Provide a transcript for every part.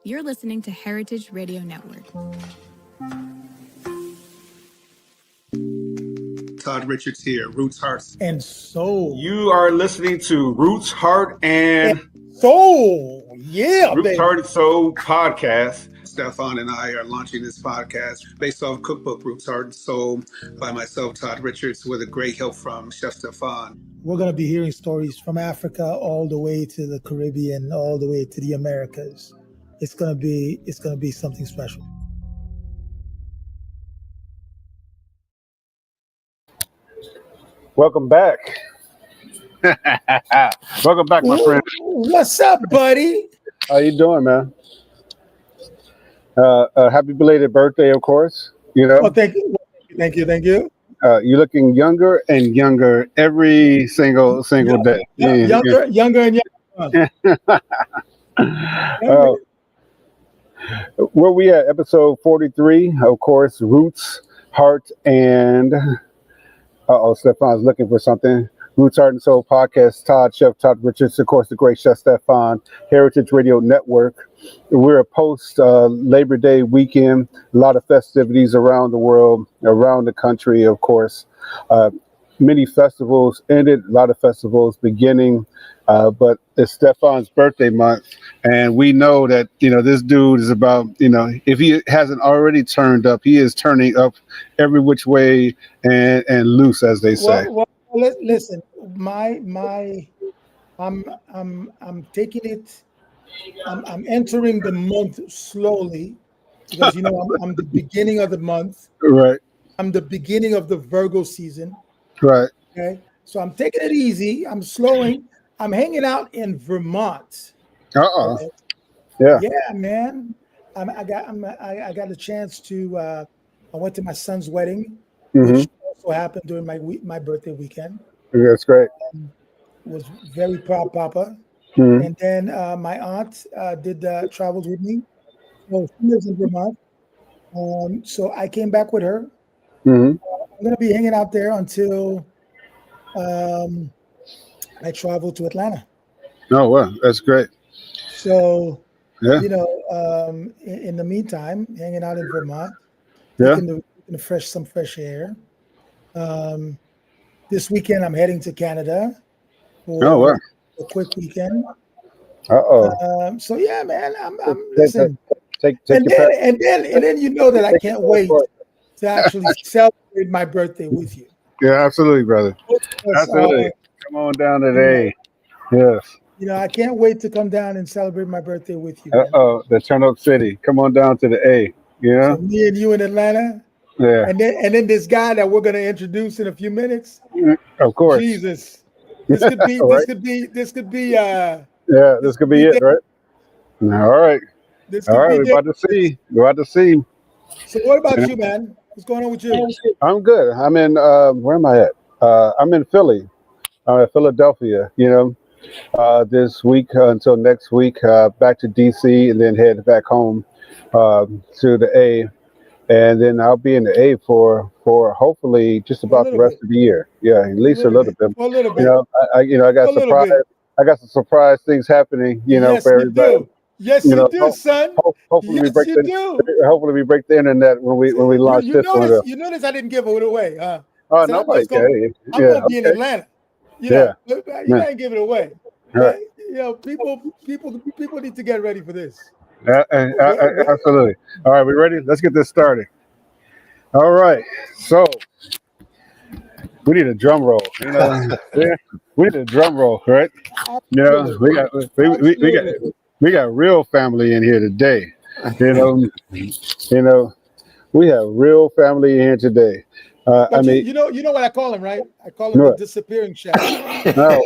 You're listening to Heritage Radio Network. Todd Richards here, Roots, Hearts, and Soul. You are listening to Roots, Heart, and Soul. Yeah, Roots, baby. Heart, and Soul podcast. Stephan and I are launching this podcast based off cookbook Roots, Heart, and Soul by myself, Todd Richards, with a great help from Chef Stephan. We're going to be hearing stories from Africa all the way to the Caribbean, all the way to the Americas. It's going to be something special. Welcome back. Welcome back, my friend. What's up, buddy? How you doing, man? Happy belated birthday, of course. You know. Oh, thank you. You're looking younger and younger every single day. Younger and younger. Where we at? Episode 43, of course. Roots, Heart, and Stephan's looking for something. Roots, Heart, and Soul podcast. Chef Todd Richards, of course, the great Chef Stephan, Heritage Radio Network. We're a post Labor Day weekend. A lot of festivities around the world, around the country, of course. Many festivals ended, a lot of festivals beginning. But it's Stephan's birthday month, and we know that this dude is about if he hasn't already turned up, he is turning up every which way and loose, as they say. Well, listen, I'm taking it. I'm entering the month slowly because I'm the beginning of the month. Right. I'm the beginning of the Virgo season. Right. Okay. So I'm taking it easy. I'm slowing. I'm hanging out in Vermont. Okay? Yeah, man. I got a chance to. I went to my son's wedding, which also happened during my birthday weekend. That's great. Was very proud, Papa. Mm-hmm. And then my aunt did traveled with me. So she lives in Vermont. So I came back with her. Mm-hmm. I'm gonna be hanging out there until I travel to Atlanta. Oh, wow. That's great. So, yeah. In the meantime, hanging out in Vermont, taking some fresh air. This weekend, I'm heading to Canada for a quick weekend. So yeah, man, I'm listen. Take and then you know that I can't wait to actually celebrate my birthday with you. Yeah, absolutely, brother. Absolutely. Come on down today. Yes. I can't wait to come down and celebrate my birthday with you. The Turnip City. Come on down to the A. Yeah. So me and you in Atlanta. Yeah. And then this guy that we're gonna introduce in a few minutes. Of course. Jesus. This could be right. this could be this could be it, right? All right. We're about to see. So what about you, man? What's going on with you? I'm good. I'm in where am I at? I'm in Philly. Philadelphia, this week until next week, back to DC and then head back home to the A. And then I'll be in the A for hopefully just about the rest of the year. Yeah, at least a little bit. I got surprise. I got some surprise things happening. Yes, for everybody. You do. Yes, you do, son. Hopefully we break the internet when we launch this one. You notice I didn't give it away, huh? Oh, nobody cares. I'm gonna be in Atlanta. You ain't give it away. Right. People need to get ready for this. Absolutely. All right, we ready? Let's get this started. All right. So we need a drum roll. We need a drum roll, right? We got real family in here today. We have real family in here today. You know what I call him, right? I call him the disappearing chef. No.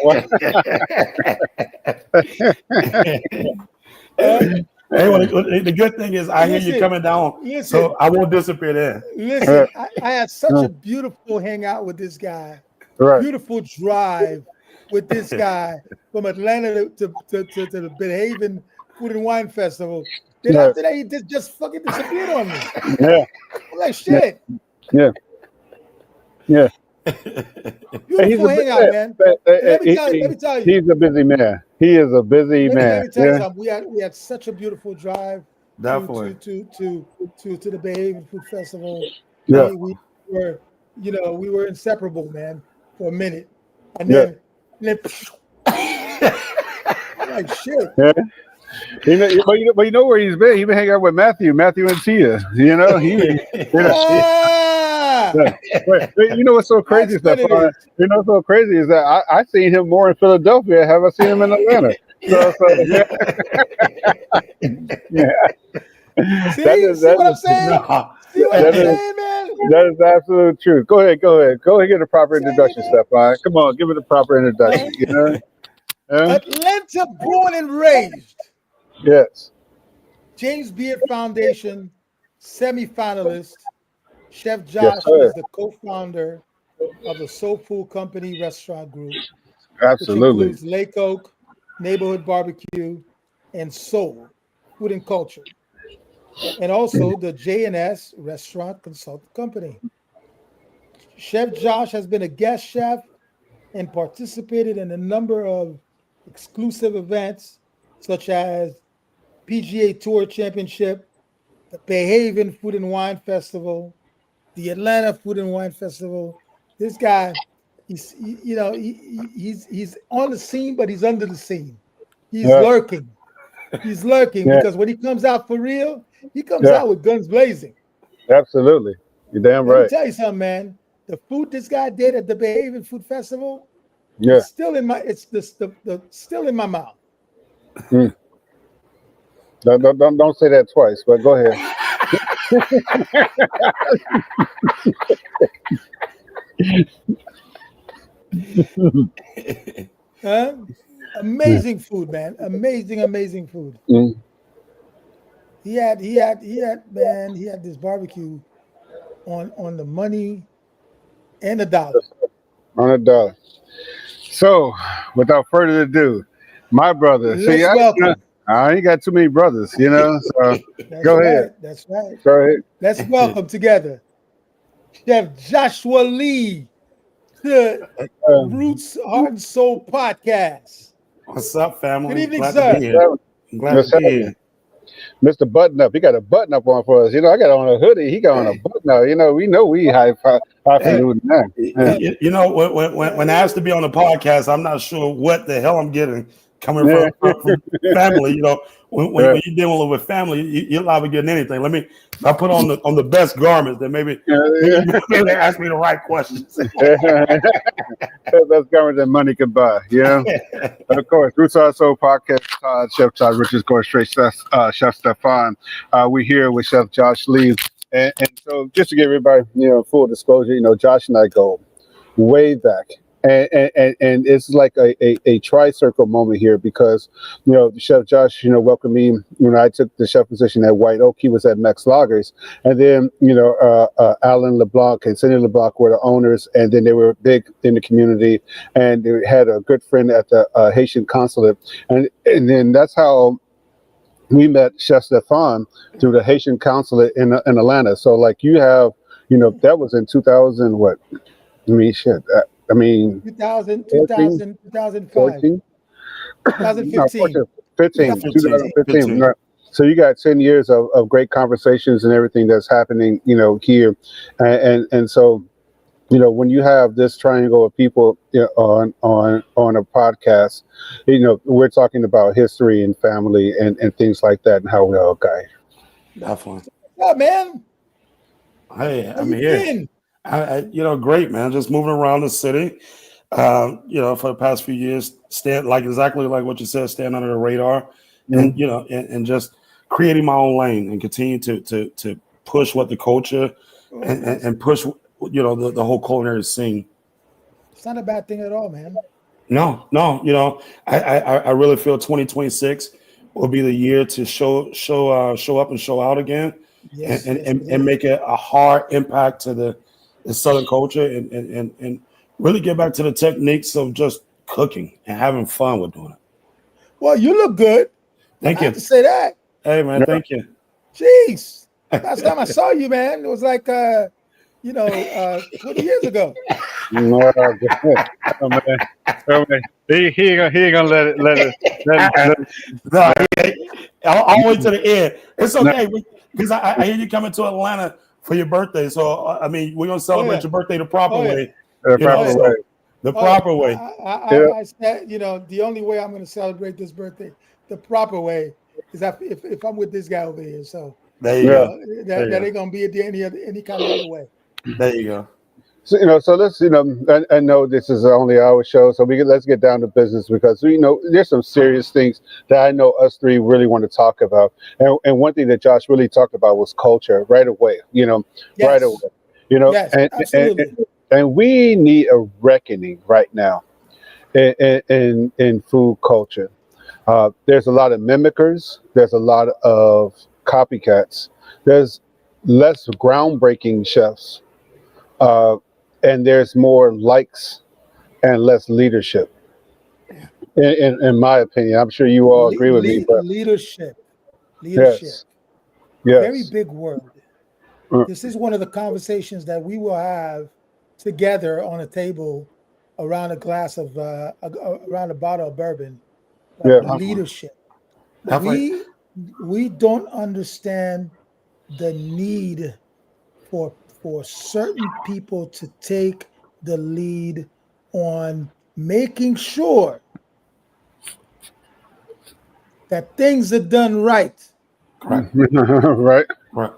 The good thing is I hear you coming down, so I won't disappear there. Listen, I had such a beautiful hangout with this guy. Right. Beautiful drive with this guy from Atlanta to the Behaven Food and Wine Festival. Then after that, he just fucking disappeared on me. Yeah. I'm like, shit. Yeah. Beautiful hangout, man. Let me tell you. He's a busy man. He is a busy man. Let me tell you something. We had such a beautiful drive Definitely. to the Bay Haven Food Festival. Yeah. We were inseparable, man, for a minute. And Yeah. then I'm like, shit. Yeah. But you know where he's been? He's been hanging out with Matthew and Tia. You know, But you know what's so crazy, Stephan? You know what's so crazy is that I seen him more in Philadelphia. Have I seen him in Atlanta? So yeah. See what I'm saying? See what I'm saying, man? That is absolute truth. Go ahead. Go ahead, get a proper introduction, Stephan. Come on, give it a proper introduction. You know? Atlanta born and raised. Yes. James Beard Foundation semi-finalist. Chef Josh is the co-founder of the Soul Food Company Restaurant Group. Absolutely. Which includes Lake Oak, Neighborhood Barbecue, and Soul Food and Culture. And also the J&S Restaurant Consulting Company. Chef Josh has been a guest chef and participated in a number of exclusive events such as PGA Tour Championship, the Bay Haven Food and Wine Festival, the Atlanta Food and Wine Festival. This guy, he's on the scene, but he's under the scene. He's lurking. He's lurking because when he comes out for real, he comes out with guns blazing. Absolutely. You're damn right. Let me tell you something, man. The food this guy did at the Bay Haven Food Festival, it's still in my still in my mouth. Mm. Don't say that twice, but go ahead. Amazing food, man. Amazing food. Mm. He had this barbecue on the money and the dollar. On a dollar. So, without further ado, my brother. I ain't got too many brothers, you know. So go ahead. That's right. Go ahead. Let's welcome together Chef Joshua Lee to Roots Heart and Soul Podcast. What's up, family? Good evening, glad sir. To be here. I'm glad to be here. Mr. Button Up, he got a button up on for us. You know, I got on a hoodie. He got on a button up. You know we highfalutin now. You know, when asked to be on the podcast, I'm not sure what the hell I'm getting coming from family. You know, when you're dealing with family, you're liable to get anything. I put on the best garments. Then maybe they ask me the right questions. Best garments that money can buy. Yeah, of course. Roots Heart Soul Podcast. Chef Todd, Richard, of course, straight Chef Stephan. We're here with Chef Josh Lee, and so just to give everybody, full disclosure, Josh and I go way back. And it's like a tri-circle moment here because, Chef Josh, welcomed me when I took the chef position at White Oak. He was at Mex Loggers. And then, Alan LeBlanc and Cindy LeBlanc were the owners. And then they were big in the community. And they had a good friend at the Haitian consulate. And then that's how we met Chef Stephan through the Haitian consulate in Atlanta. So, like, you have, that was in 2000, what? 2005. 2015. 2015. Right. So you got 10 years of great conversations and everything that's happening, here. And so, when you have this triangle of people on a podcast, we're talking about history and family and things like that and how we all got here. Definitely. Yeah, man. Hey, I'm here. Great, man. Just moving around the city, for the past few years, exactly like what you said, staying under the radar, and and just creating my own lane and continue to push what the culture and push the whole culinary scene. It's not a bad thing at all, man. No. I really feel 2026 will be the year to show up and show out again, and make a hard impact to the Southern culture and really get back to the techniques of just cooking and having fun with doing it. Well, you look good. Thank you. I have to say that. Hey, man, thank you. Jeez. Last time I saw you, man, it was like, 20 years ago. No, oh, man. Oh, man. He ain't gonna let it. No, all the way to the end. It's No, okay because I hear you coming to Atlanta for your birthday. So I mean, we're gonna celebrate your birthday the proper way. the You know, proper so way. the proper way. Yeah. I said, the only way I'm going to celebrate this birthday, the proper way, is if I'm with this guy over here. So There you Yeah. go. that ain't going to be any kind of other way. There you go. So so let's I know this is only our show, so let's get down to business because there's some serious things that I know us three really want to talk about, and one thing that Josh really talked about was culture right away. Right Yes. away. Yes, absolutely. And we need a reckoning right now in food culture. There's a lot of mimickers. There's a lot of copycats. There's less groundbreaking chefs. Uh, and there's more likes and less leadership. In my opinion, I'm sure you all agree with me, but Leadership. yes, Very yes, big word. mm, This is one of the conversations that we will have together on a table around a glass of around a bottle of bourbon. yeah, Leadership. Definitely. We don't understand the need for certain people to take the lead on making sure that things are done right. Correct. right, Correct.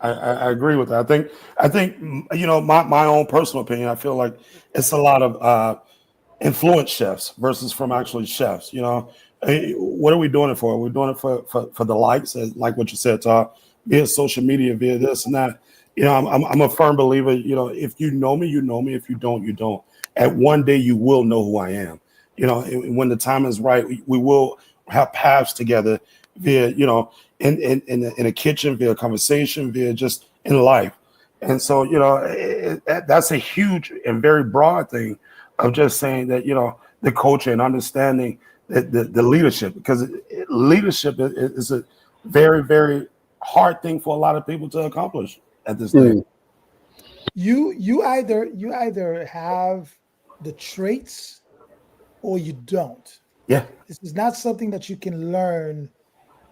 I agree with that. I think my own personal opinion. I feel like it's a lot of influence chefs versus from actually chefs. What are we doing it for? We're doing it for the likes, like what you said, Todd, via social media, via this and that. I'm a firm believer. If you know me, you know me. If you don't, you don't. At one day, you will know who I am. When the time is right, we will have paths together via in a kitchen, via conversation, via just in life. And so that's a huge and very broad thing of just saying that the culture and understanding the leadership, because leadership is a very, very hard thing for a lot of people to accomplish at this day. You either have the traits or you don't. Yeah. This is not something that you can learn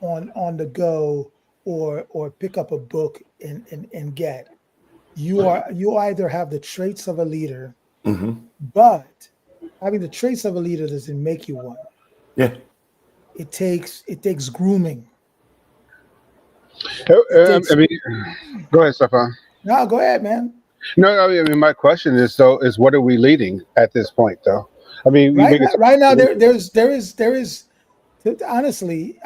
on the go or pick up a book and get. You either have the traits of a leader, but having the traits of a leader doesn't make you one. Yeah. It takes grooming. I mean, go ahead, Stephan. No, go ahead, man. No, I mean, my question is what are we leading at this point, though? I mean, Right now, there is honestly,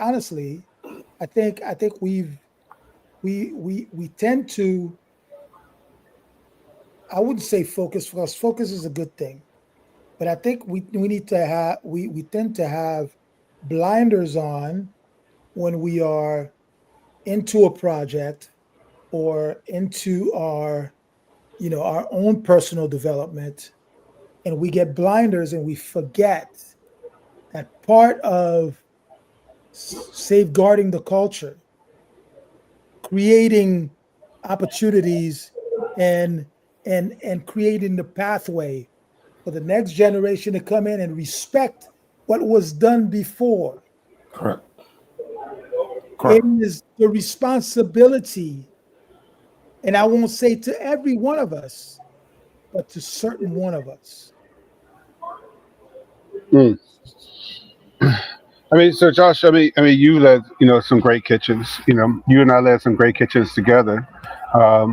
I think we tend to, I wouldn't say focus, because focus is a good thing, but I think we need to have we tend to have blinders on when we are into a project or into our our own personal development, and we get blinders and we forget that part of safeguarding the culture, creating opportunities, and creating the pathway for the next generation to come in and respect what was done before. Correct. It is the responsibility, and I won't say to every one of us, but to certain one of us. I mean, so Josh, I mean, you led, some great kitchens. You and I led some great kitchens together. I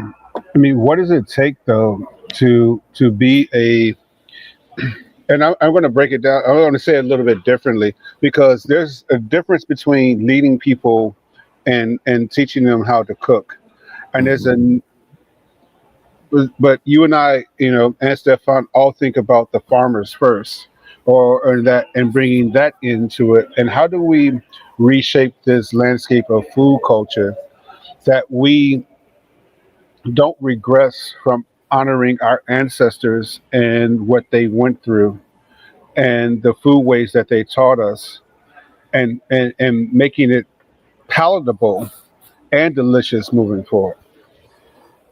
mean, what does it take though to be a? And I'm going to break it down. I'm going to say it a little bit differently because there's a difference between leading people and teaching them how to cook, and but you and I, and Stephan all think about the farmers first, or that, and bringing that into it. And how do we reshape this landscape of food culture that we don't regress from honoring our ancestors and what they went through and the food ways that they taught us, and making it palatable and delicious moving forward?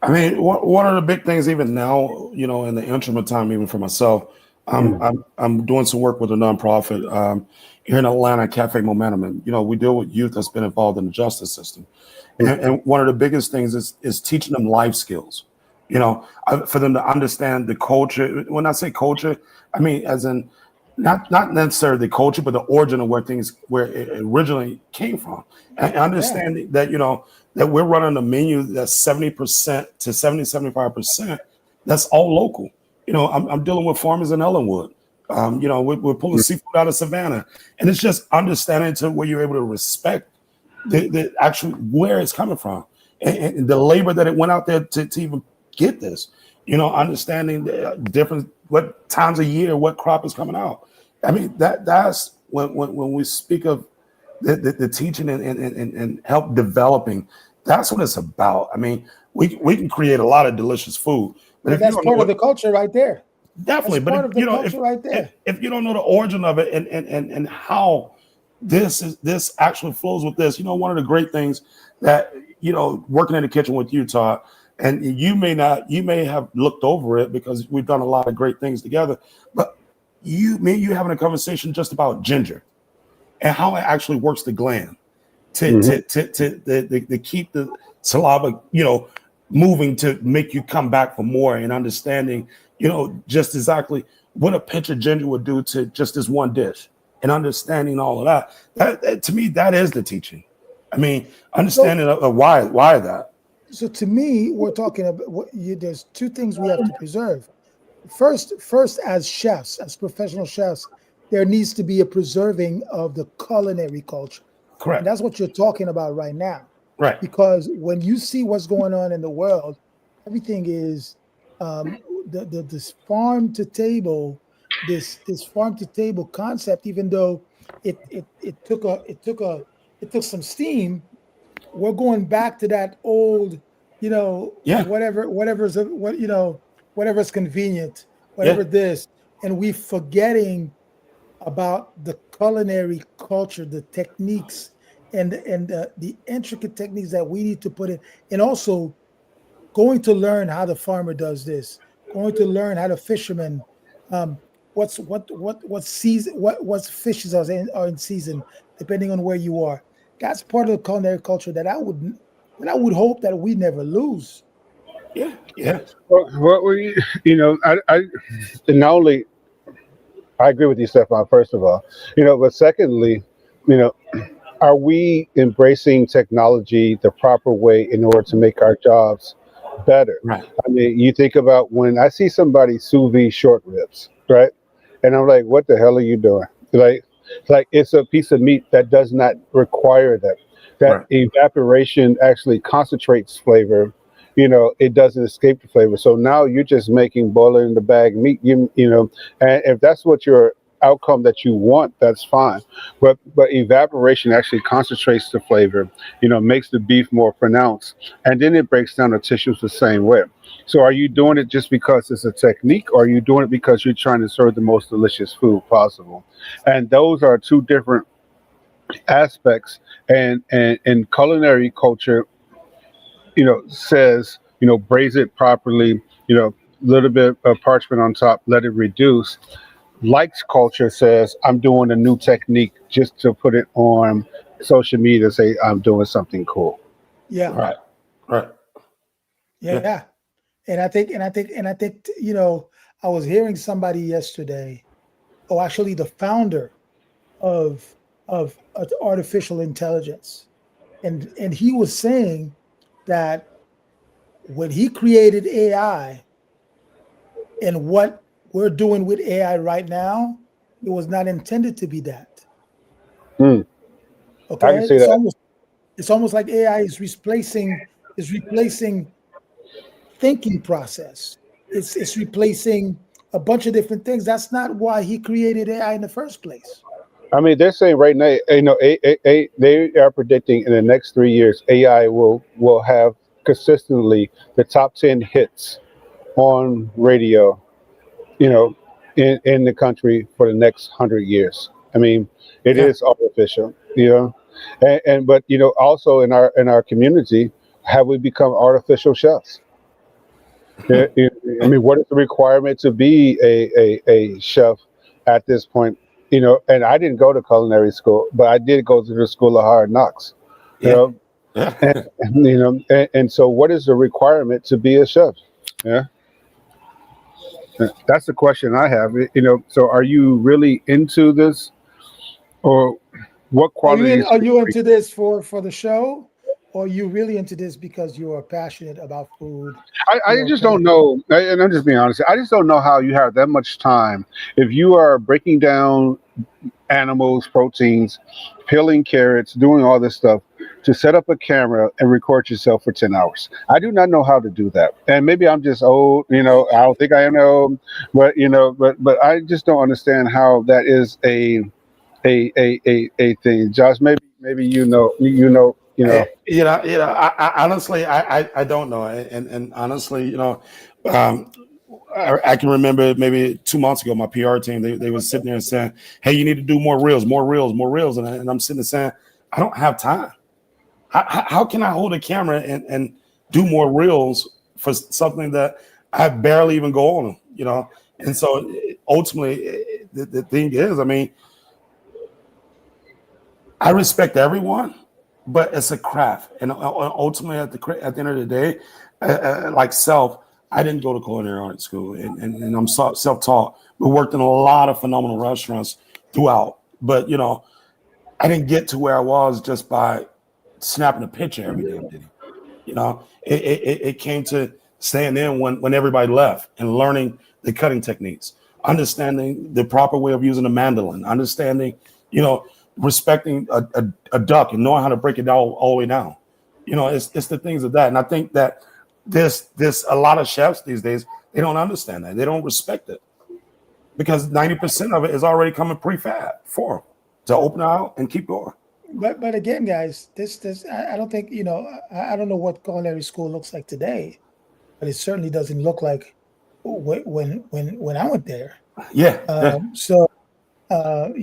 I mean, one of the big things even now, in the interim of time, even for myself, I'm doing some work with a nonprofit here in Atlanta, Cafe Momentum, and we deal with youth that's been involved in the justice system, and one of the biggest things is teaching them life skills, for them to understand the culture. When I say culture, I mean as in not necessarily the culture, but the origin of where it originally came from, and understanding that that we're running a menu that's 70% to 75%. That's all local. I'm dealing with farmers in Ellenwood. We're pulling seafood out of Savannah, and it's just understanding to where you're able to respect the actual where it's coming from, and the labor that it went out there to even get this. Understanding the different what times of year, what crop is coming out. I mean that's when we speak of the teaching and help developing. That's what it's about. I mean, we can create a lot of delicious food, but if that's part of the culture right there. Definitely, that's part of the culture right there. If you don't know the origin of it and how this actually flows with this, one of the great things that working in the kitchen with you, Todd, and you may have looked over it because we've done a lot of great things together, but you having a conversation just about ginger and how it actually works the gland to keep the saliva, moving to make you come back for more, and understanding, just exactly what a pinch of ginger would do to just this one dish, and understanding all of that. That to me, that is the teaching. I mean, understanding of why that. So to me, we're talking about there's two things we have to preserve. First, as chefs, as professional chefs, there needs to be a preserving of the culinary culture. Correct. And that's what you're talking about right now. Right. Because when you see what's going on in the world, everything is this farm to table, this farm to table concept. Even though it took some steam, we're going back to that old, whatever's convenient, this, and we forgetting about the culinary culture, the techniques, and the intricate techniques that we need to put in, and also going to learn how the farmer does this, going to learn how the fisherman, what fishes are in season, depending on where you are. That's part of the culinary culture that I would hope that we never lose. Yeah. Well, what were you? I not only I agree with you, Stephan. First of all, but secondly, are we embracing technology the proper way in order to make our jobs better? Right. I mean, you think about when I see somebody sous vide short ribs, right? And I'm like, what the hell are you doing? Like it's a piece of meat that does not require that. That evaporation actually concentrates flavor. It doesn't escape the flavor. So now you're just making boiler in the bag meat. And if that's what your outcome that you want, that's fine. But evaporation actually concentrates the flavor. Makes the beef more pronounced, and then it breaks down the tissues the same way. So are you doing it just because it's a technique, or are you doing it because you're trying to serve the most delicious food possible? And those are two different aspects. And culinary culture, says, braise it properly, little bit of parchment on top, let it reduce. Likes culture says, I'm doing a new technique just to put it on social media to say I'm doing something cool. Yeah. Right. Yeah. And I think, I was hearing somebody yesterday, actually the founder of artificial intelligence. And he was saying that when he created AI and what we're doing with AI right now, it was not intended to be that. Okay, I can see that. It's almost like AI is replacing thinking process. It's replacing a bunch of different things. That's not why he created AI in the first place. I mean, they're saying right now, they are predicting in the next 3 years, AI will have consistently the top 10 hits on radio, in the country for the next 100 years. I mean, it is artificial, but also in our community, have we become artificial chefs? I mean, what is the requirement to be a chef at this point? And I didn't go to culinary school, but I did go to the School of Hard Knocks. You Yeah. know, Yeah. and so what is the requirement to be a chef? Yeah, that's the question I have. So are you really into this, or what qualities? Are you into this for the show, or are you really into this because you are passionate about food? I just don't know, and I'm just being honest. I just don't know how you have that much time if you are breaking down animals, proteins, peeling carrots, doing all this stuff to set up a camera and record yourself for 10 hours. I do not know how to do that. And maybe I'm just old, I don't think I am old, but I just don't understand how that is a thing. Josh, maybe I honestly, I don't know, and honestly, um, I can remember maybe 2 months ago, my PR team they were sitting there and saying, "Hey, you need to do more reels, more reels, more reels," and I'm sitting there saying, "I don't have time. How can I hold a camera and do more reels for something that I barely even go on, And so ultimately, the thing is, I mean, I respect everyone, but it's a craft, and ultimately, at the end of the day, like self, I didn't go to culinary art school, and I'm self-taught. We worked in a lot of phenomenal restaurants throughout, but I didn't get to where I was just by snapping a picture every damn day. It came to staying in when everybody left and learning the cutting techniques, understanding the proper way of using a mandolin, understanding, respecting a duck and knowing how to break it down all the way down. It's the things of that. And I think that this a lot of chefs these days, they don't understand that. They don't respect it because 90% of it is already coming prefab for them to open out and keep going. But again, guys, this I don't think I don't know what culinary school looks like today, but it certainly doesn't look like when I went there. Yeah. So Of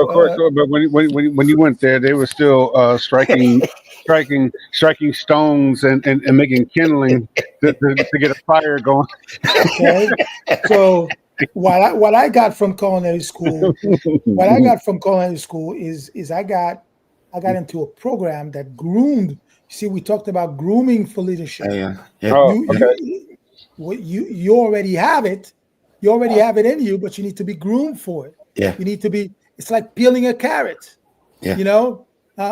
course, but when you went there, they were still striking stones and making kindling to get a fire going. okay. So what I got from culinary school, is I got into a program that groomed. See, we talked about grooming for leadership. Yeah. Oh, okay. You already have it. You already have it in you, but you need to be groomed for it. Yeah. You need to be. It's like peeling a carrot. Yeah.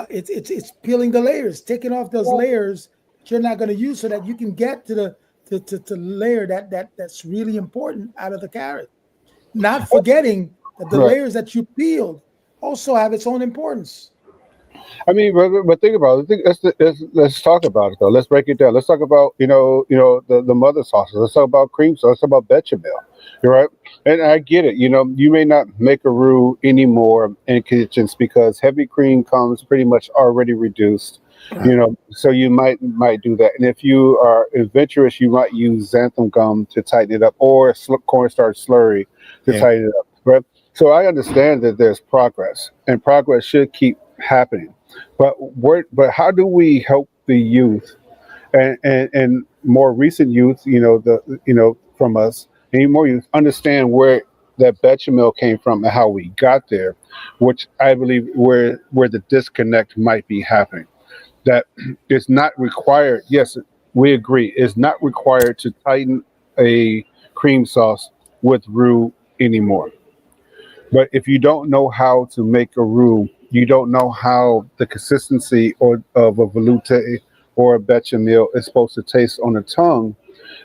It's peeling the layers, taking off those layers that you're not going to use, so that you can get to the layer that's really important out of the carrot. Not forgetting that the Right. layers that you peeled also have its own importance. I mean, but think about it. Let's talk about it though. Let's break it down. Let's talk about the mother sauces. Let's talk about cream sauce. Let's talk about bechamel. You're right, and I get it. You may not make a roux anymore in kitchens because heavy cream comes pretty much already reduced. So you might do that. And if you are adventurous, you might use xanthan gum to tighten it up, or cornstarch slurry to tighten it up. Right. So I understand that there's progress, and progress should keep happening. But how do we help the youth and more recent youth, from us, and more youth understand where that bechamel came from and how we got there, which I believe where the disconnect might be happening. That it's not required. Yes, we agree. It's not required to tighten a cream sauce with roux anymore. But if you don't know how to make a roux, you don't know how the consistency of a velouté or a bechamel is supposed to taste on the tongue,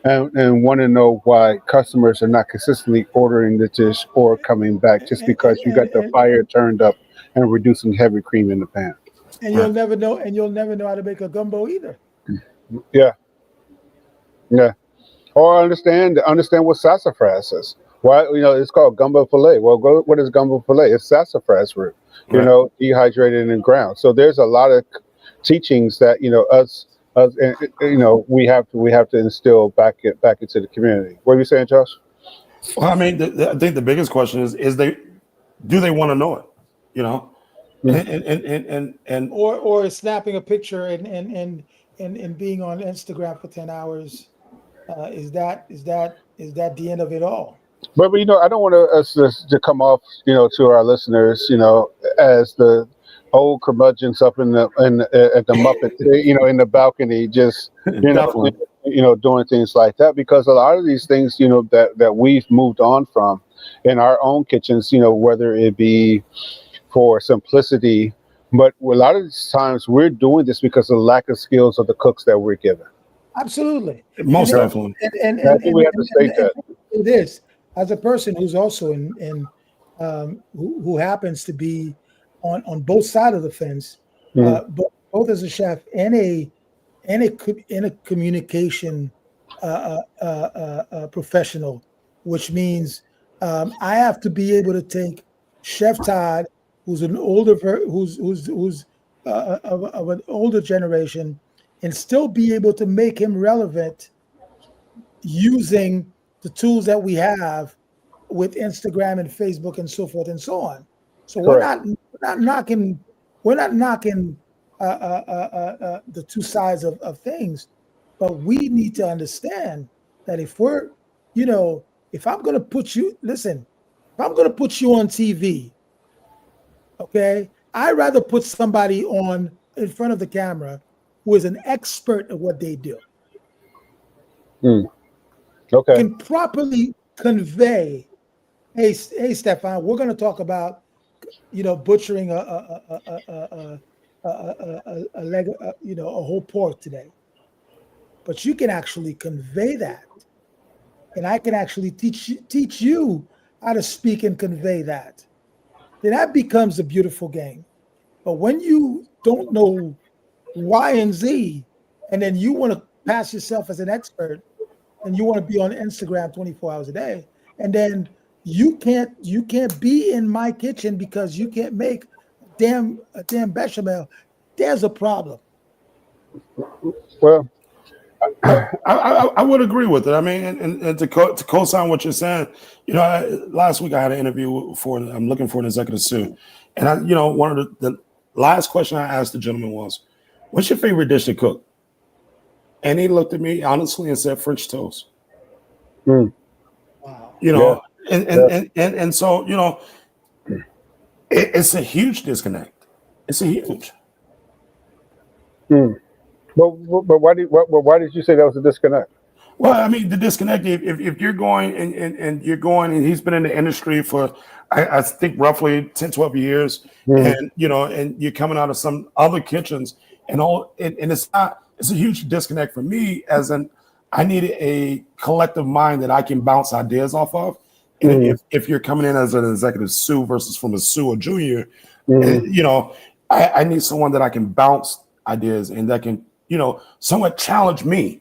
and want to know why customers are not consistently ordering the dish or coming back just because you got the fire turned up and reducing heavy cream in the pan. And you'll never know. And you'll never know how to make a gumbo either. Yeah, yeah. Or understand what sassafras is. Why it's called gumbo filet. Well, what is gumbo filet? It's sassafras root, dehydrated and ground. So there's a lot of teachings that we have to instill back into the community. What are you saying, Josh? Well, I mean, I think the biggest question is do they want to know it? And or snapping a picture and being on Instagram for 10 hours is that the end of it all? But I don't want us to come off, to our listeners, as the old curmudgeons up at the Muppet, in the balcony, just Definitely. doing things like that, because a lot of these things, that we've moved on from in our own kitchens, whether it be for simplicity, but a lot of these times we're doing this because of the lack of skills of the cooks that we're given. Absolutely. Most And definitely. I think we have to state that. this as a person who's also who happens to be on both sides of the fence, but both as a chef and a communication professional, which means I have to be able to take Chef Todd, who's an who's of an older generation, and still be able to make him relevant using the tools that we have with Instagram and Facebook and so forth and so on. So Correct. we're not knocking the two sides of things, but we need to understand that if I'm going to put you, listen, if I'm going to put you on TV, okay, I'd rather put somebody on in front of the camera who is an expert at what they do. Okay. Can properly convey, hey, Stephan, we're going to talk about, butchering a leg, a whole pork today. But you can actually convey that, and I can actually teach you how to speak and convey that. Then that becomes a beautiful game. But when you don't know Y and Z, and then you want to pass yourself as an expert, and you want to be on Instagram 24 hours a day, and then you can't be in my kitchen because you can't make a damn bechamel, there's a problem. Well, I would agree with it. I mean, and to co-sign what you're saying, last week I had an interview I'm looking for an executive sous, and one of the last question I asked the gentleman was, "What's your favorite dish to cook?" And he looked at me honestly and said, "French toast." Wow. And so it's a huge disconnect. It's a huge. But why did you say that was a disconnect? Well, I mean, the disconnect, if you're going and you're going, and he's been in the industry for, I think, roughly 10, 12 years, and you're coming out of some other kitchens and it's a huge disconnect for me, as in I needed a collective mind that I can bounce ideas off of. And if you're coming in as an executive sous versus from a sous or junior, I need someone that I can bounce ideas and that can, somewhat challenge me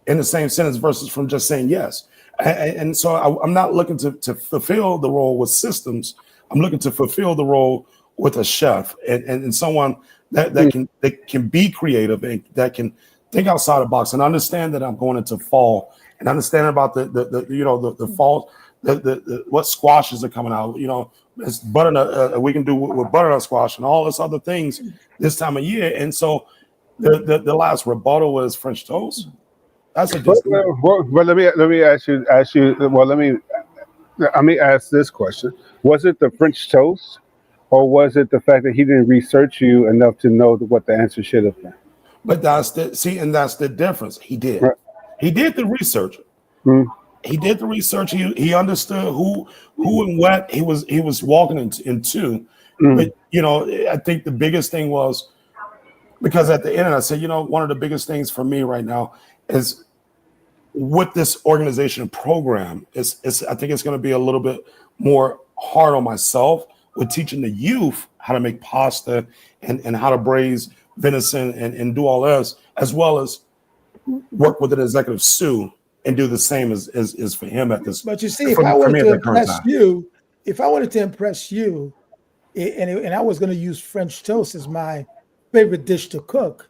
in the same sentence versus from just saying yes. And so I'm not looking to fulfill the role with systems. I'm looking to fulfill the role with a chef and someone that can be creative and that can think outside the box and understand that I'm going into fall and understand about the fall, what squashes are coming out. It's butternut. We can do with butternut squash and all this other things this time of year. And so the last rebuttal was French toast. That's a disconnect. Well, let me ask you. Well, let me ask this question: was it the French toast, or was it the fact that he didn't research you enough to know what the answer should have been? But that's the difference. He did. Right. He did the research. He did the research. He understood who and what he was walking into. But I think the biggest thing was, because at the end I said, one of the biggest things for me right now is with this organization program is I think it's going to be a little bit more hard on myself with teaching the youth how to make pasta and how to braise venison and do all this, as well as work with an executive sous and do the same as for him at this. But you see, if I wanted to impress you, and I was going to use French toast as my favorite dish to cook,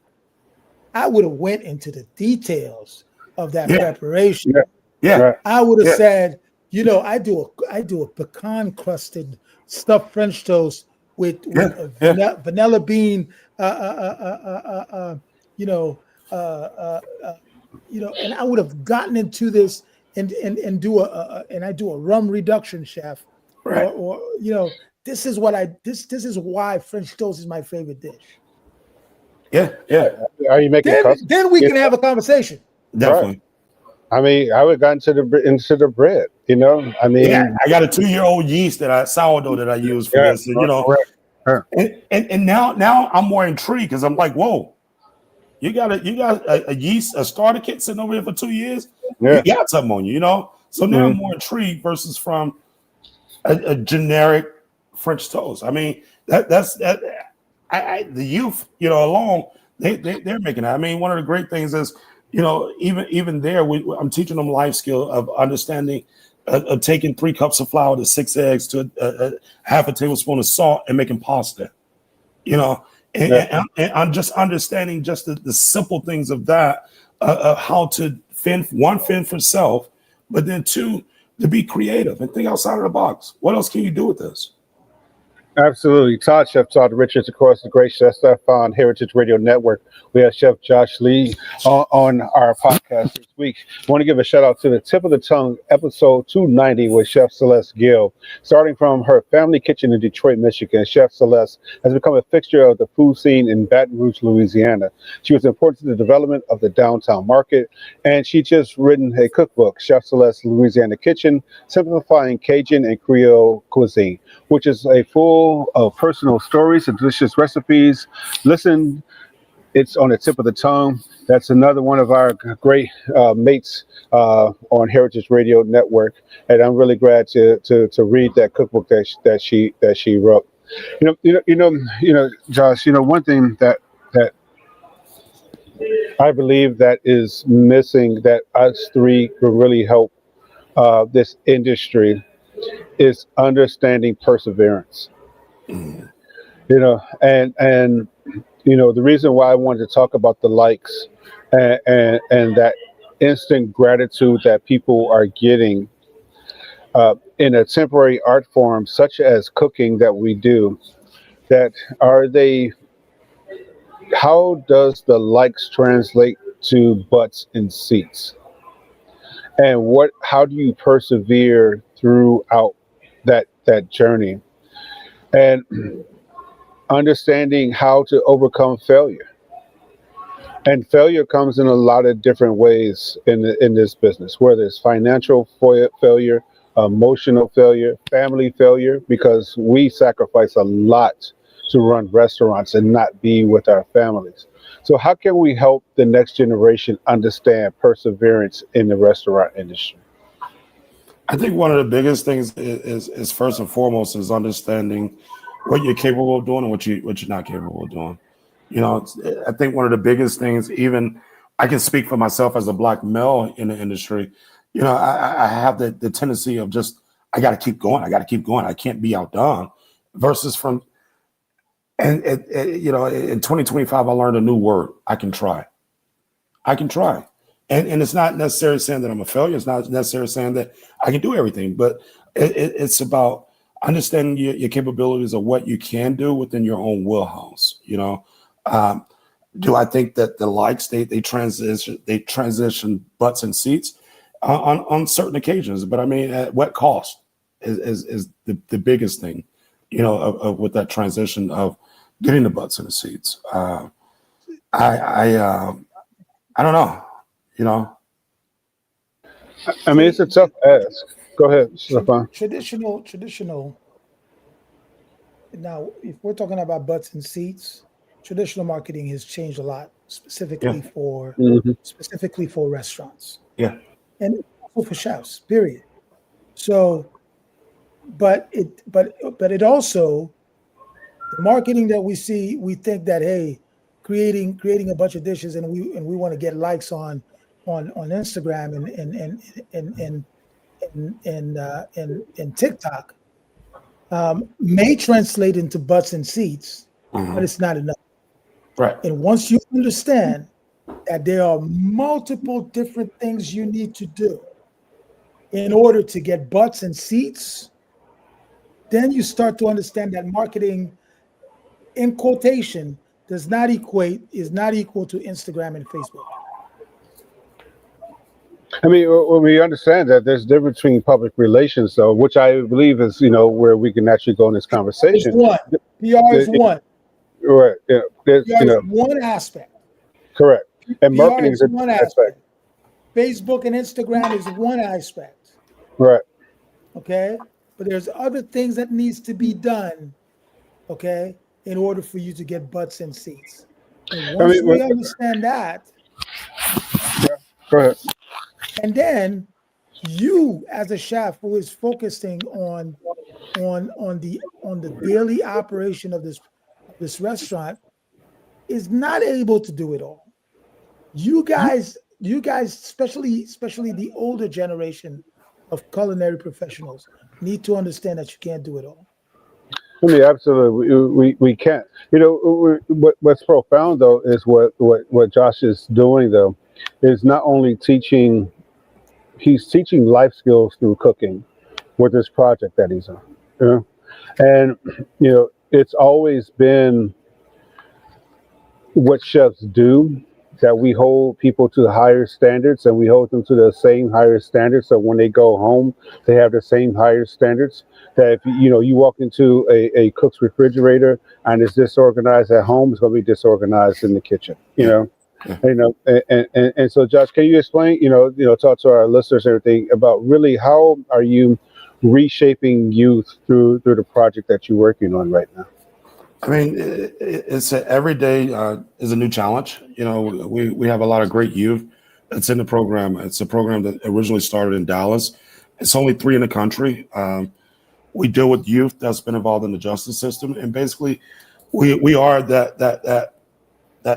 I would have went into the details of that preparation. Yeah. I would have said, I do a pecan crusted stuffed French toast with vanilla bean, and I would have gotten into this and do a rum reduction, chef, Right. or this is why French toast is my favorite dish. Yeah. Are you making custom? Then we can have a conversation. Definitely. Right. I mean, I would got into the bread. I mean, Yeah, I got a 2-year-old yeast sourdough that I use for this. And now I'm more intrigued because I'm like, whoa, you got a yeast, a starter kit sitting over here for 2 years. Yeah. You got something on you, So now I'm more intrigued versus from a generic French toast. I mean, that's the youth, alone, they're making that. I mean, one of the great things is, even there, I'm teaching them life skill of understanding, of taking 3 cups of flour to 6 eggs to a half a tablespoon of salt and making pasta, and I'm just understanding just the simple things of that, how to fend for self, but then 2, to be creative and think outside of the box. What else can you do with this? Absolutely. Chef Todd Richards, of course, the great Chef Stephan, Heritage Radio Network. We have Chef Josh Lee on our podcast this week. I want to give a shout out to the Tip of the Tongue, episode 290 with Chef Celeste Gill. Starting from her family kitchen in Detroit, Michigan, Chef Celeste has become a fixture of the food scene in Baton Rouge, Louisiana. She was important to the development of the downtown market, and she just written a cookbook, Chef Celeste's Louisiana Kitchen, Simplifying Cajun and Creole Cuisine, which is a full of personal stories and delicious recipes. Listen, it's on the tip of the tongue. That's another one of our great mates on Heritage Radio Network, and I'm really glad to read that cookbook that she wrote. Josh. One thing that I believe that is missing, that us 3 will really help this industry, is understanding perseverance. And the reason why I wanted to talk about the likes and that instant gratitude that people are getting in a temporary art form such as cooking that we do, how does the likes translate to butts and seats, and how do you persevere throughout that journey, and understanding how to overcome failure. And failure comes in a lot of different ways in this business, whether it's financial failure, emotional failure, family failure, because we sacrifice a lot to run restaurants and not be with our families. So how can we help the next generation understand perseverance in the restaurant industry? I think one of the biggest things is first and foremost is understanding what you're capable of doing and what you're not capable of doing. I think one of the biggest things, even I can speak for myself as a Black male in the industry, I have the tendency of just, I got to keep going. I can't be outdone. Versus in 2025, I learned a new word. I can try. And it's not necessarily saying that I'm a failure. It's not necessarily saying that I can do everything, but it's about understanding your capabilities of what you can do within your own wheelhouse. Do I think that the likes they transition butts and seats on certain occasions? But I mean, at what cost is the biggest thing, of with that transition of getting the butts and the seats. I don't know. I mean, it's a tough ask. Go ahead, Stephan. Traditional. Now, if we're talking about butts and seats, traditional marketing has changed a lot, specifically for restaurants. Yeah, and also for chefs. Period. So, but it also, the marketing that we see, we think that, hey, creating a bunch of dishes and we want to get likes on Instagram and TikTok, may translate into butts and seats, but it's not enough. right. And once you understand that there are multiple different things you need to do in order to get butts and seats, then you start to understand that marketing, in quotation, is not equal to Instagram and Facebook. I mean, when we understand that there's a difference between public relations, though, which I believe is, where we can actually go in this It's conversation. one. PR is one. Right. Yeah. There's, PR is one aspect. correct. And PR marketing is is a one different aspect. aspect. Facebook and Instagram is one aspect. Right. Okay. But there's other things that needs to be done, okay, in order for you to get butts and seats. And once we understand that, go ahead. and then you as a chef who is focusing on the daily operation of this restaurant is not able to do it all. You guys, especially the older generation of culinary professionals, need to understand that you can't do it all. I mean, absolutely, we can't. What's profound though is what Josh is doing though, is not only teaching, he's teaching life skills through cooking with this project that he's on. And it's always been what chefs do, that we hold people to higher standards, and we hold them to the same higher standards. So when they go home, they have the same higher standards. That if you walk into a cook's refrigerator and it's disorganized at home, it's going to be disorganized in the kitchen. And so Josh, can you explain, talk to our listeners and everything about really how are you reshaping youth through the project that you're working on right now? I mean, every day is a new challenge. We have a lot of great youth that's in the program. It's a program that originally started in Dallas. It's only 3 in the country. We deal with youth that's been involved in the justice system, and basically, we are that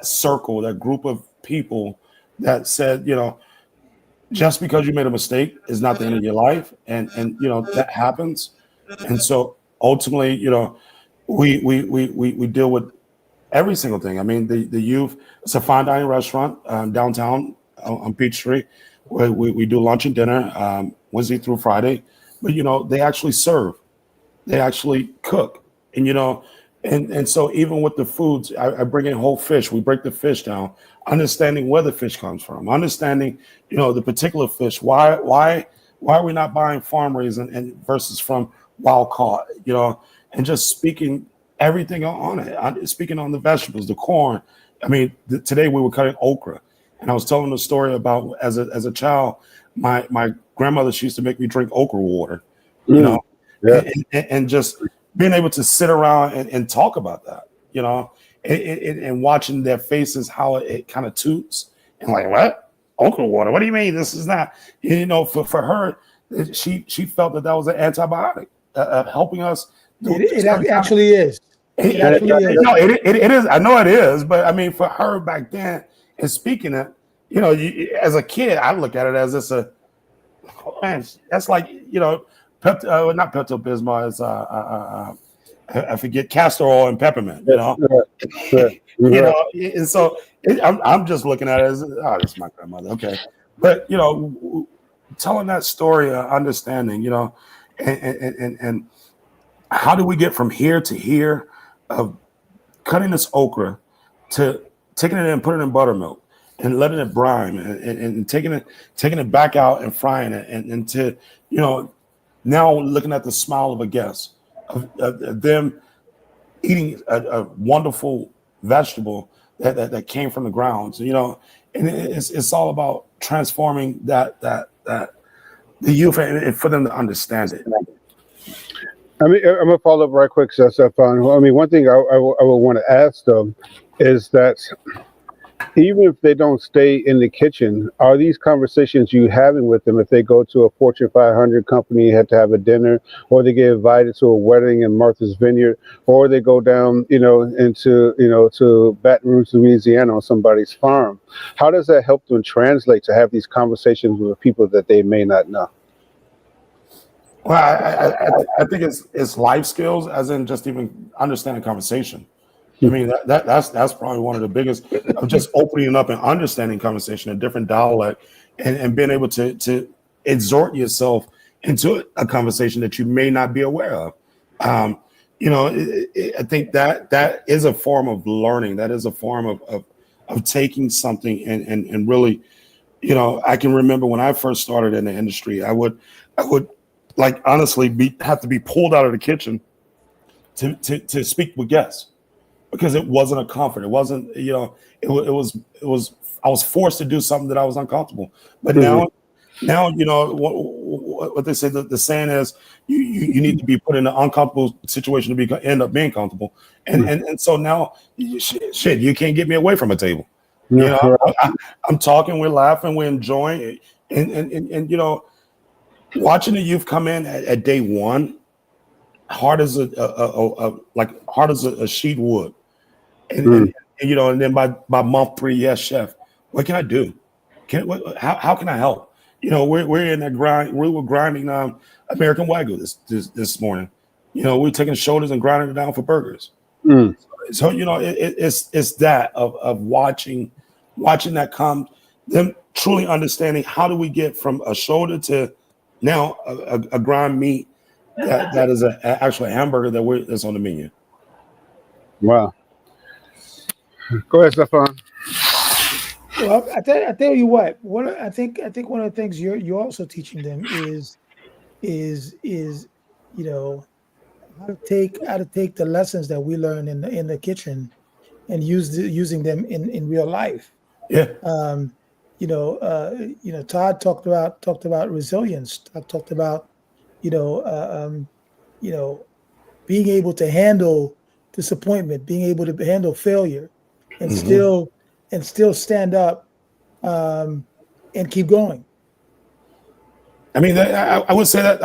circle, that group of people that said, just because you made a mistake is not the end of your life, and that happens, and so ultimately, we deal with every single thing. I mean, the youth. It's a fine dining restaurant downtown on Peachtree, where we do lunch and dinner Wednesday through Friday. But they actually serve, they actually cook, and and so even with the foods, I bring in whole fish. We break the fish down, understanding where the fish comes from, understanding the particular fish. Why are we not buying farm raised and versus from wild caught? And just speaking everything on it, speaking on the vegetables, the corn. I mean, today we were cutting okra, and I was telling the story about as a child, my grandmother, she used to make me drink okra water, Yeah. and just being able to sit around and talk about that, and watching their faces, how it kind of toots, and like, what? Okra water? What do you mean? This is not, for her, she felt that was an antibiotic helping us. It actually is. It actually is. No, it is. I know it is, but I mean, for her back then, and speaking it, as a kid, I look at it as this that's like not Pepto Bismol. It's I forget, castor oil and peppermint. And so I'm just looking at it as, oh, this is my grandmother. Okay, but telling that story, understanding, and how do we get from here to here of cutting this okra to taking it and putting it in buttermilk and letting it brine and taking it back out and frying it and to now looking at the smile of a guest of them eating a wonderful vegetable that came from the grounds, and it's all about transforming that the youth and for them to understand it. I mean, I'm gonna follow up right quick, Stephan. I mean, one thing I would want to ask them is that even if they don't stay in the kitchen, are these conversations you having with them if they go to a Fortune 500 company, had to have a dinner, or they get invited to a wedding in Martha's Vineyard, or they go down, to Baton Rouge, Louisiana on somebody's farm? How does that help them translate to have these conversations with people that they may not know? Well, I think it's life skills, as in just even understanding conversation. I mean, that's probably one of the biggest of just opening up and understanding conversation, a different dialect, and being able to exhort yourself into a conversation that you may not be aware of. I think that is a form of learning. That is a form of taking something and really, I can remember when I first started in the industry, I would like honestly have to be pulled out of the kitchen to speak with guests because it wasn't a comfort. It wasn't, it was I was forced to do something that I was uncomfortable. But now what they say, the saying is you need to be put in an uncomfortable situation to end up being comfortable. And so now shit, you can't get me away from a table. I'm talking, we're laughing, we're enjoying it. And watching the youth come in at day one, hard as a sheet wood. And then by month 3, yes, chef, what can I do? How can I help? We're in that grind. We were grinding American Wagyu this morning. We're taking shoulders and grinding it down for burgers. So it's that of watching that come, them truly understanding how do we get from a shoulder to now a grind meat that is actually a hamburger that's on the menu. Wow. Go ahead, Stephan. Well, I tell you what. I think one of the things you're also teaching them is how to take the lessons that we learn in the kitchen and using them in real life. Yeah. Todd talked about resilience. Todd talked about being able to handle disappointment, being able to handle failure, and still stand up and keep going. I mean, I would say that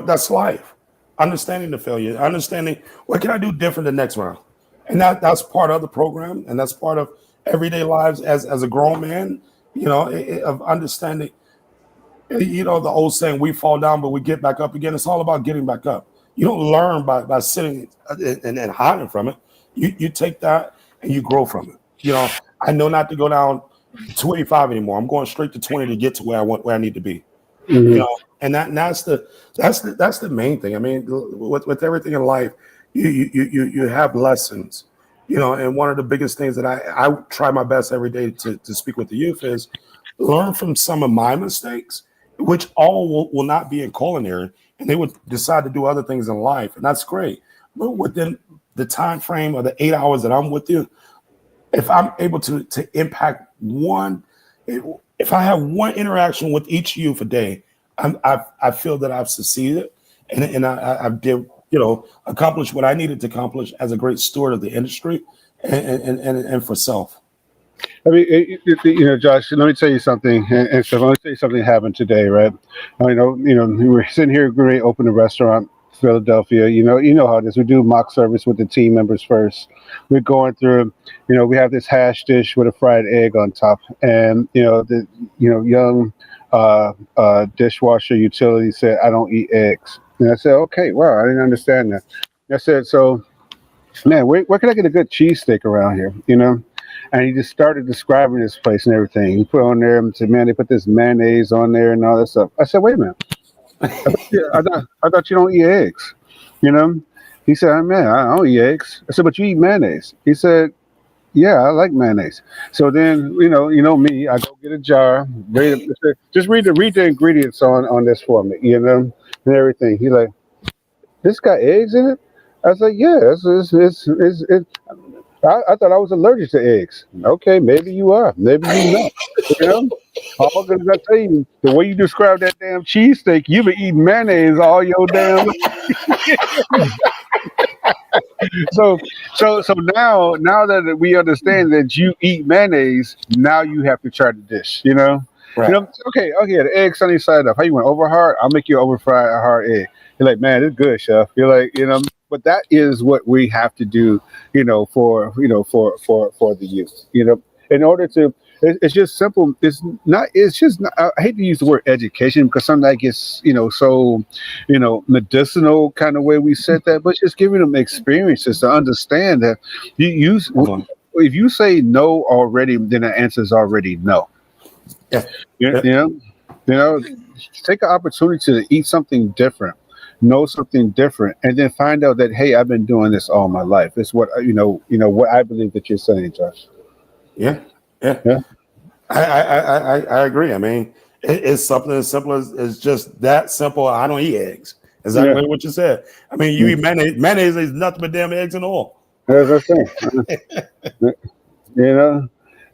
that's life. Understanding the failure, understanding what can I do different the next round, and that's part of the program, and that's part of everyday lives as a grown man. Of understanding. The old saying, "We fall down, but we get back up again." It's all about getting back up. You don't learn by sitting and hiding from it. You take that and you grow from it. I know not to go down 25 anymore. I'm going straight to 20 to get to where I need to be. And that's the main thing. I mean, with everything in life, you have lessons. And one of the biggest things that I try my best every day to speak with the youth is learn from some of my mistakes, which all will not be in culinary, and they would decide to do other things in life, and that's great. But within the time frame of the 8 hours that I'm with you, if I'm able to impact one, if I have one interaction with each youth a day, I feel that I've succeeded, and I did accomplish what I needed to accomplish as a great steward of the industry and for self. I mean, Josh, let me tell you something. And so let me tell you something happened today, right? We were sitting here, we opened a restaurant, Philadelphia. You know how it is. We do mock service with the team members first. We're going through, we have this hash dish with a fried egg on top, and the young dishwasher utility said, "I don't eat eggs." And I said, "Okay, wow, I didn't understand that." I said, "So, man, where can I get a good cheesesteak around here?" And he just started describing this place and everything. He put on there and said, "Man, they put this mayonnaise on there and all that stuff." I said, "Wait a minute. I thought you don't eat eggs." He said, "Man, I don't eat eggs." I said, "But you eat mayonnaise." He said, "Yeah, I like mayonnaise." So then, me, I go get a jar, just read the ingredients on this for me, and everything. He like, "This got eggs in it?" I was like, "Yeah, I thought I was allergic to eggs." Okay, maybe you are. Maybe you not. All because I tell you, the way you describe that damn cheesesteak, you've been eating mayonnaise all your damn life. So now that we understand that you eat mayonnaise, now you have to try the dish. Right. Okay, the egg sunny side up. How you want, over hard? I'll make you over fried a hard egg. You're like, "Man, it's good, chef." You're like, but that is what we have to do, for the youth. In order to, it's just simple. It's just not, I hate to use the word education because sometimes it gets, so, medicinal kind of way we said that, but just giving them experiences to understand that if you say no already, then the answer is already no. Yeah. Take an opportunity to eat something different, know something different, and then find out that, hey, I've been doing this all my life. It's what what I believe that you're saying, Josh. Yeah. I agree. I mean, it's something as simple as just that simple. I don't eat eggs. Exactly what you said. I mean, you eat mayonnaise. Mayonnaise is nothing but damn eggs and oil. That's the thing. You know,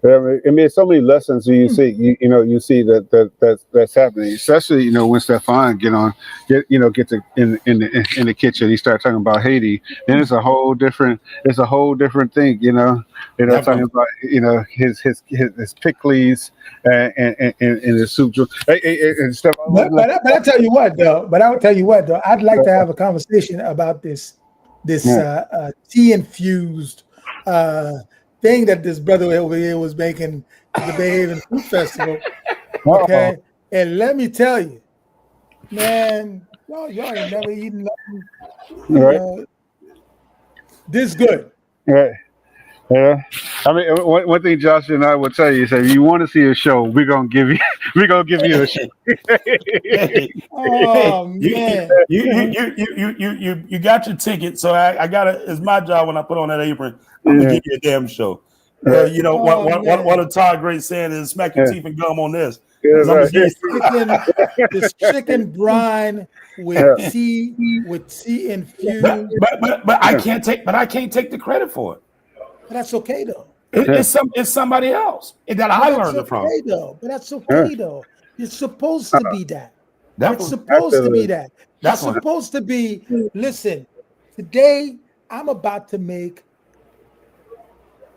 I mean, so many lessons you see. You see that's happening. Especially, when Stephan get to in the kitchen. He started talking about Haiti, and it's a whole different thing. Talking about his pickles and his soup. And stuff. But I tell you what, though. I'd like to have a conversation about this tea infused thing that this brother over here was making at the Bay Haven Food Festival. Okay, and let me tell you, man, y'all ain't never eaten nothing this good. Right. Yeah, I mean, one thing Josh and I will tell you is that if you want to see a show, we're gonna give you a show. Oh man, you got your ticket, so I gotta. It's my job when I put on that apron. I'm gonna give you a damn show. One of Todd great saying is smack your teeth and gum on this. This chicken brine with tea infused. But I can't take the credit for it. But that's okay though. It's somebody else that I learned it from. But that's okay though. It's supposed to be that. It's supposed to be that. That's supposed to be. Listen, today I'm about to make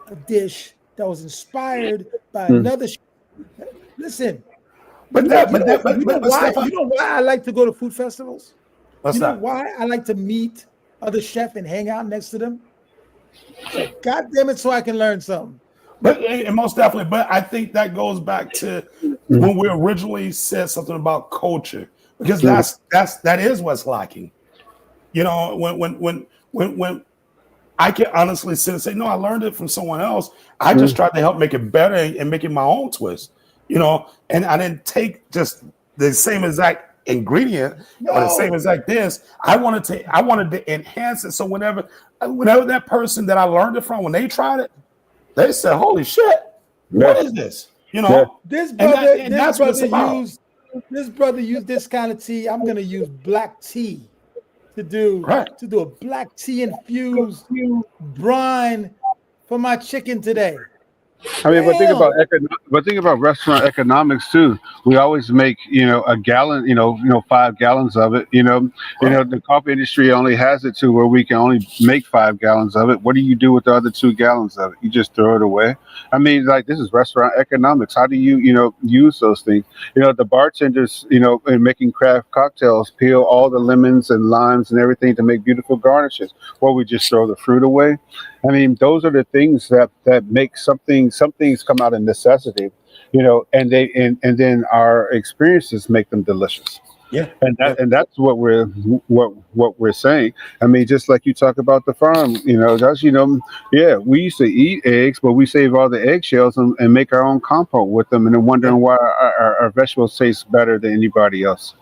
a dish that was inspired by another. Listen, you know why I like to go to food festivals? Why I like to meet other chefs and hang out next to them? God damn it, so I can learn something. But and most definitely, but I think that goes back to when we originally said something about culture, because that is what's lacking. When I can honestly sit and say, no, I learned it from someone else. I just tried to help make it better and make it my own twist. And I didn't take just the same exact ingredient or the same exact this. I wanted to enhance it. So whenever that person that I learned it from, when they tried it, they said, holy shit, what is this? This brother used this kind of tea. I'm gonna use black tea to do a black tea infused brine for my chicken today. I mean, but think about restaurant economics too. We always make a gallon, 5 gallons of it. The coffee industry only has it to where we can only make 5 gallons of it. What do you do with the other 2 gallons of it? You just throw it away. I mean, this is restaurant economics. How do you use those things? The bartenders, in making craft cocktails, peel all the lemons and limes and everything to make beautiful garnishes. Or we just throw the fruit away. I mean, those are the things that make some things come out of necessity, and then our experiences make them delicious. Yeah, and that's what we're saying. I mean, just like you talk about the farm, we used to eat eggs, but we save all the eggshells and make our own compote with them, and then wondering why our vegetables taste better than anybody else.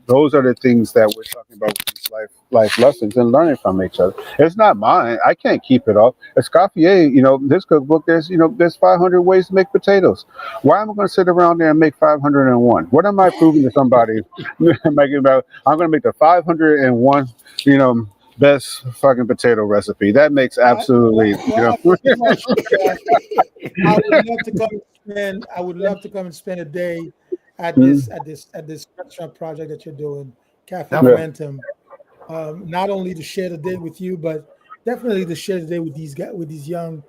Those are the things that we're talking about with these life lessons and learning from each other. It's not mine. I can't keep it all. Escoffier, this cookbook, there's 500 ways to make potatoes. Why am I going to sit around there and make 501? What am I proving to somebody? I'm going to make the 501, best fucking potato recipe. That makes absolutely. I would love to come and spend a day at this restaurant project that you're doing, Cafe Momentum. Not only to share the day with you, but definitely to share the day with these guys, with these young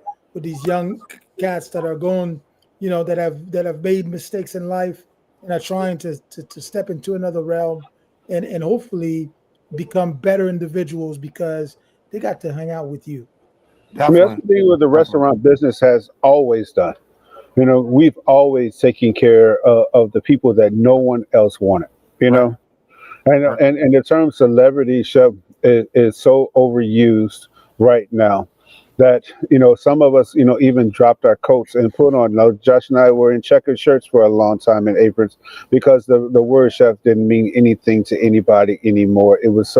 cats that are going, that have made mistakes in life and are trying to step into another realm and hopefully become better individuals because they got to hang out with you. I mean, that's the thing what the restaurant business has always done. We've always taken care of the people that no one else wanted. And the term celebrity chef is so overused right now. that some of us even dropped our coats and put on. Josh and I were in checkered shirts for a long time in aprons because the word chef didn't mean anything to anybody anymore. It was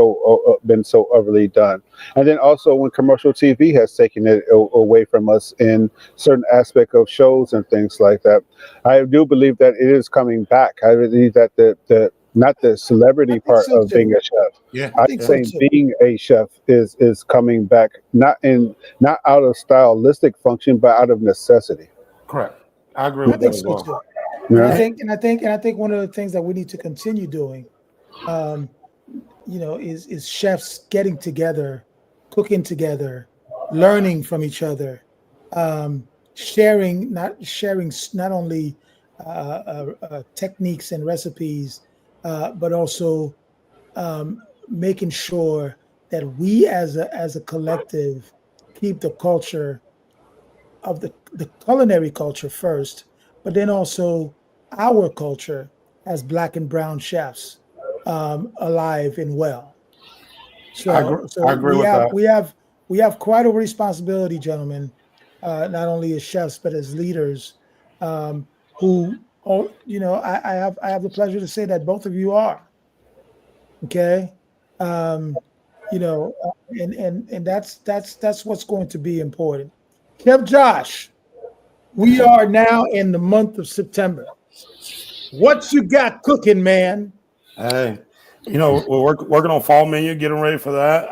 been so overly done. And then also when commercial TV has taken it away from us in certain aspect of shows and things like that, I do believe that it is coming back. I believe that the not the celebrity part of being a chef. Yeah, I I'm think so saying too. being a chef is coming back, not out of stylistic function, but out of necessity. correct. I agree I with that think as so well. too. Yeah. And I think one of the things that we need to continue doing, is chefs getting together, cooking together, learning from each other, sharing not only techniques and recipes, but also making sure that we as a collective keep the culture of the culinary culture first, but then also our culture as Black and brown chefs alive and well. I So agree with that. we have quite a responsibility, gentlemen, not only as chefs but as leaders, who all I have the pleasure to say that both of you are. Okay, um, and that's what's going to be important. Kev Josh, we are now in the month of September. What you got cooking, man? Hey, we're working on fall menu, getting ready for that.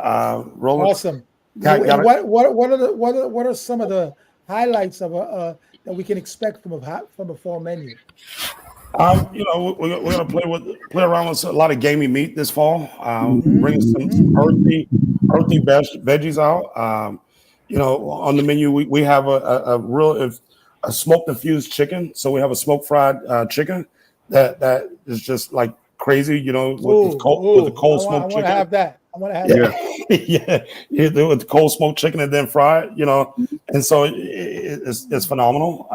Rolling. Awesome. Got And it. what are some of the highlights of that we can expect from a fall menu? We're gonna play around with a lot of gamey meat this fall. Bringing some earthy veggies out. On the menu we have a real a smoked infused chicken. So we have a smoked fried chicken that is just like crazy. With the cold smoked I want to chicken. have that. I want to have Yeah. that. Yeah, you do with cold smoked chicken and then fry it. And so it's phenomenal.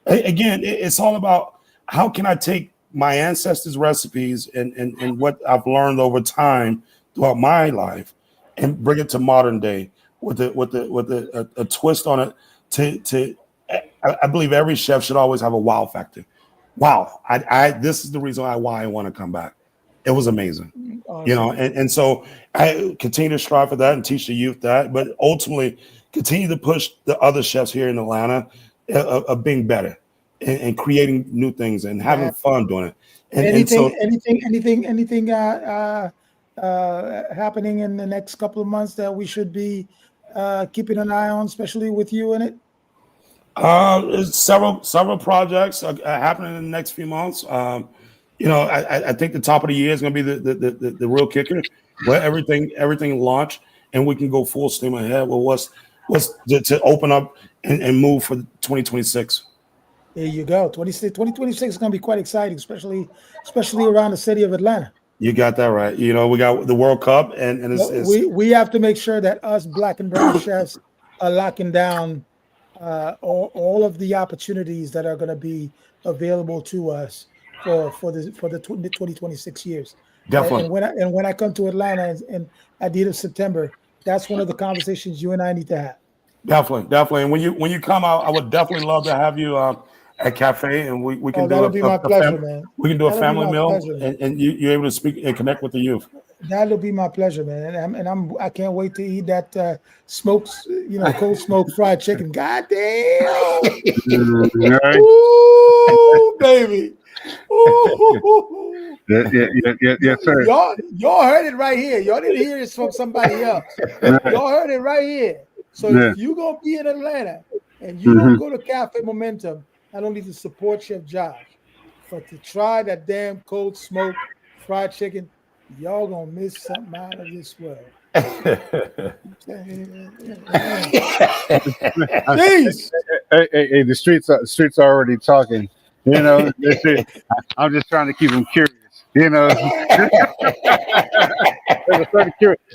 Again, it's all about how can I take my ancestors' recipes and what I've learned over time throughout my life and bring it to modern day with a twist on it. I believe every chef should always have a wow factor. Wow, this is the reason why I want to come back. It was amazing. Awesome. And so I continue to strive for that and teach the youth that, but ultimately continue to push the other chefs here in Atlanta of being better and creating new things and having fun doing it. Anything happening in the next couple of months that we should be keeping an eye on, especially with you in it? There's several projects happening in the next few months. I think the top of the year is going to be the real kicker, where everything launch and we can go full steam ahead with what's to open up and move for 2026. There you go. 2026 is going to be quite exciting, especially around the city of Atlanta. You got that right. We got the World Cup, and we have to make sure that us Black and brown chefs are locking down all of the opportunities that are going to be available to us for the 2026 years. Definitely. And when I come to Atlanta and at the end of September, that's one of the conversations you and I need to have. Definitely. And when you come out, I would definitely love to have you at Cafe, and we can do that'll be my pleasure, man. We can do a That'll family meal, pleasure, and you're able to speak and connect with the youth. That'll be my pleasure, man. And I can't wait to eat that cold smoked fried chicken. God damn! Ooh, baby. Ooh. Yes, sir. Y'all heard it right here. Y'all didn't hear it from somebody else. Y'all heard it right here. So if you're gonna be in Atlanta and you don't go to Cafe Momentum, not only to support Chef Josh, but to try that damn cold smoked fried chicken, y'all gonna miss something out of this world. Jeez. Hey, the streets are already talking. I'm just trying to keep them curious. There's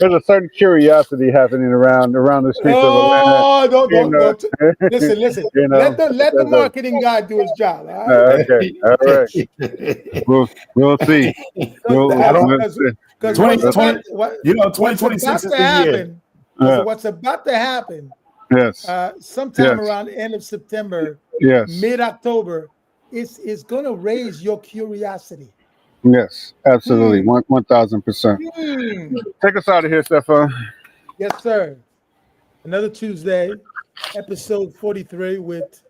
a certain curiosity happening around the streets of Atlanta. Don't. Listen. Let the marketing guy do his job. All right? All right. We'll see. Because 2026 is the year. what's about to happen Yes. Sometime Yes. around the end of September, Yes. mid-October, it's going to raise your curiosity. Yes. Absolutely. 1,000%. Take us out of here, Stephan. Yes, sir. Another Tuesday, episode 43 with,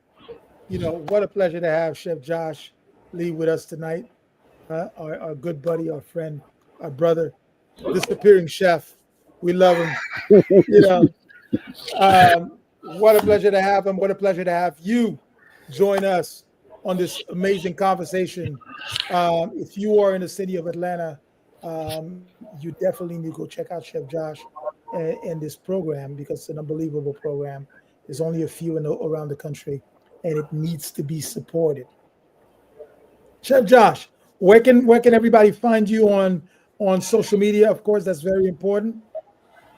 what a pleasure to have Chef Josh Lee with us tonight. Our good buddy, our friend, our brother, disappearing chef. We love him. What a pleasure to have him. What a pleasure to have you join us on this amazing conversation. If you are in the city of Atlanta, you definitely need to go check out Chef Josh and this program, because it's an unbelievable program. There's only a few around the country, and it needs to be supported. Chef Josh, where can everybody find you on social media? Of course, that's very important.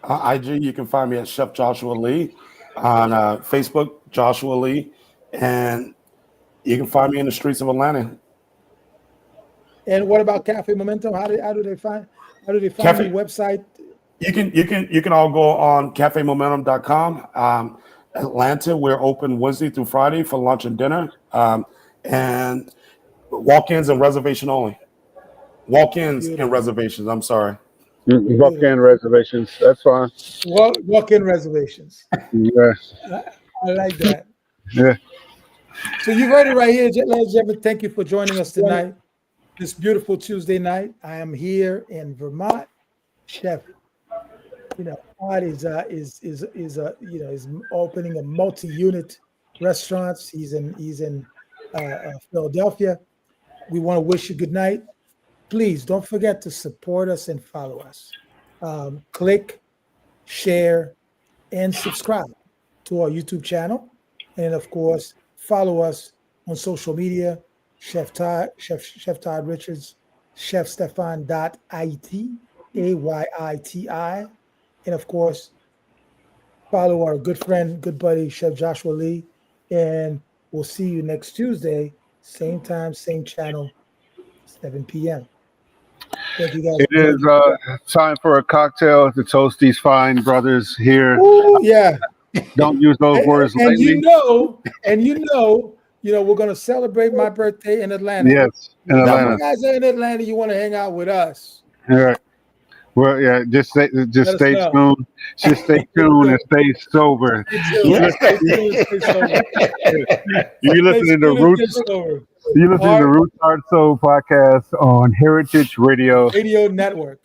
IG, you can find me at Chef Joshua Lee. On Facebook, Joshua Lee. And you can find me in the streets of Atlanta. And what about Cafe Momentum? How do they find your website? You can all go on cafemomentum.com. Atlanta, we're open Wednesday through Friday for lunch and dinner. And walk-ins and reservation only. Walk-ins and reservations. I'm sorry. Walk-in reservations. That's fine. Walk-in reservations. Yeah. I like that. Yeah. So you've heard it right here, ladies and gentlemen. Thank you for joining us tonight. This beautiful Tuesday night. I am here in Vermont. Chef, Todd is opening a multi-unit restaurants. He's in Philadelphia. We want to wish you good night. Please don't forget to support us and follow us. Click, share, and subscribe to our YouTube channel. And of course, follow us on social media, Chef Todd Richards, Chef Stephan.it, AYITI. And of course, follow our good friend, good buddy, Chef Joshua Lee. And we'll see you next Tuesday, same time, same channel, 7 p.m. Thank you guys. It is time for a cocktail to toast these fine brothers here. Ooh, yeah. Don't use those words lightly. We're going to celebrate my birthday in Atlanta. Yes, in Atlanta. If you guys are in Atlanta, you want to hang out with us. All right. Well, yeah, just stay tuned. Just stay tuned and stay sober. You're listening to Roots. You're listening to Roots Heart Soul podcast on Heritage Radio Network.